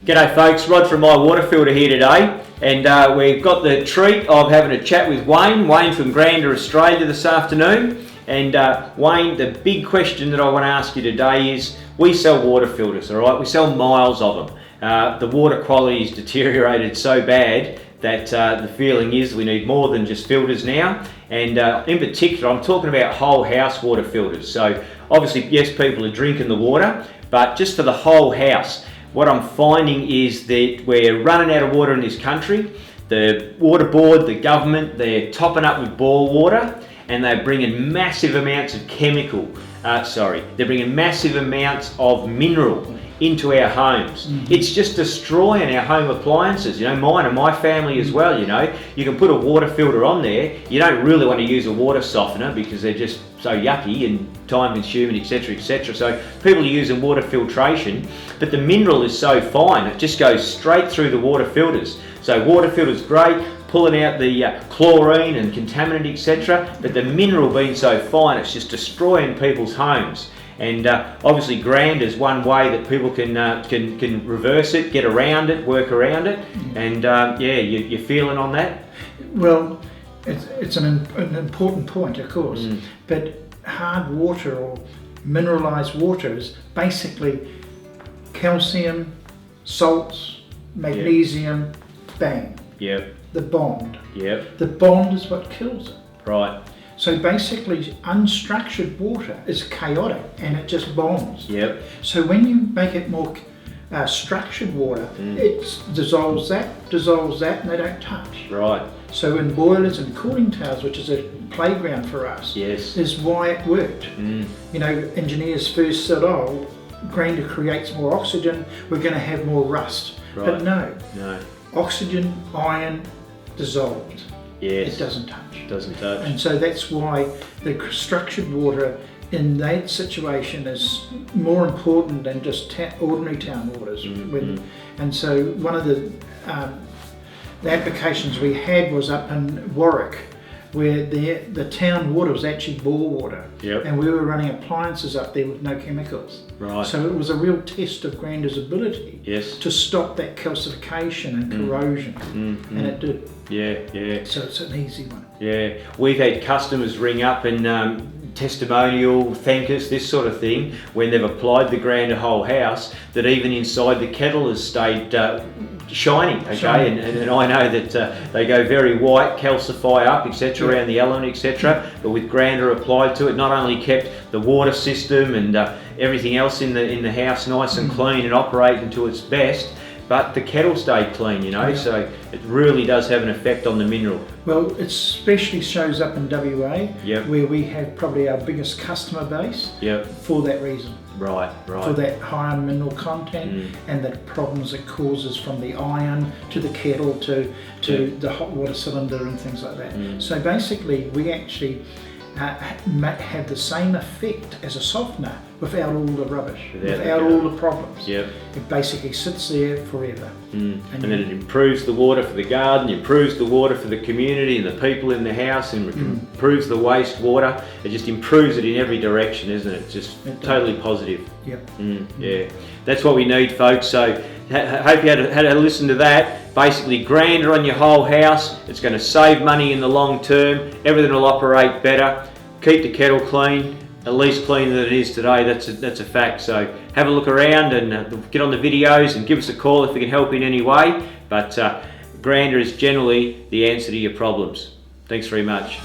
G'day folks, Rod from My Water Filter here today, and we've got the treat of having a chat with Wayne. Wayne from Grander, Australia this afternoon. And Wayne, the big question that I want to ask you today is, we sell water filters, all right? We sell miles of them. The water quality is deteriorated so bad that the feeling is we need more than just filters now. And in particular, I'm talking about whole house water filters. So obviously, yes, people are drinking the water, but just for the whole house. What I'm finding is that we're running out of water in this country. The water board, the government, they're topping up with boil water, and they're bringing massive amounts of they're bringing massive amounts of mineral into our homes. It's just destroying our home appliances, you know, mine and my family as well, you know. You can put a water filter on there. You don't really want to use a water softener because they're just so yucky and time consuming, etc, etc. So people are using water filtration, but the mineral is so fine, it just goes straight through the water filters. So water filter's great, pulling out the chlorine and contaminant, etc, but the mineral being so fine, it's just destroying people's homes. And obviously Grander is one way that people can reverse it, get around it, work around it. And yeah, you're feeling on that? Well, it's an important point, of course, but hard water or mineralised water is basically calcium, salts, magnesium, bang. Yep. The bond. Yep. The bond is what kills it. Right. So basically, unstructured water is chaotic and it just bonds. Yep. So when you make it more structured water, it dissolves that, and they don't touch. Right. So in boilers and cooling towers, which is a playground for us, yes, is why it worked. You know, engineers first said, oh, Grander creates more oxygen, we're going to have more rust. Right. But no. Oxygen, iron, dissolved. Yes. It doesn't touch. Doesn't touch. And so that's why the structured water in that situation is more important than just ordinary town waters. And so one of the applications we had was up in Warwick, where the town water was actually bore water. Yep. And we were running appliances up there with no chemicals. Right. So it was a real test of Grander's ability to stop that calcification and corrosion. And it did. Yeah, yeah. So it's an easy one. Yeah. We've had customers ring up and testimonial, thank us, this sort of thing, when they've applied the Grander whole house, that even inside the kettle has stayed shining, okay? And I know that they go very white, calcify up, etc, around the element, etc, but with Grander applied to it, not only kept the water system and everything else in the house nice and clean and operating to its best, but the kettle stayed clean, you know, so it really does have an effect on the mineral. Well, it especially shows up in WA, where we have probably our biggest customer base for that reason. Right, right. For that higher mineral content and the problems it causes from the iron to the kettle to the hot water cylinder and things like that. So basically, we actually have the same effect as a softener without all the rubbish, without all the problems. It basically sits there forever. And then it improves the water for the garden, improves the water for the community and the people in the house, and improves the wastewater. It just improves it in every direction, isn't it? It's just totally positive. Yeah, that's what we need, folks. So hope you had a listen to that. Basically, Grander on your whole house. It's going to save money in the long term. Everything will operate better. Keep the kettle clean, at least cleaner than it is today. That's a fact. So have a look around and get on the videos and give us a call if we can help in any way. But Grander is generally the answer to your problems. Thanks very much.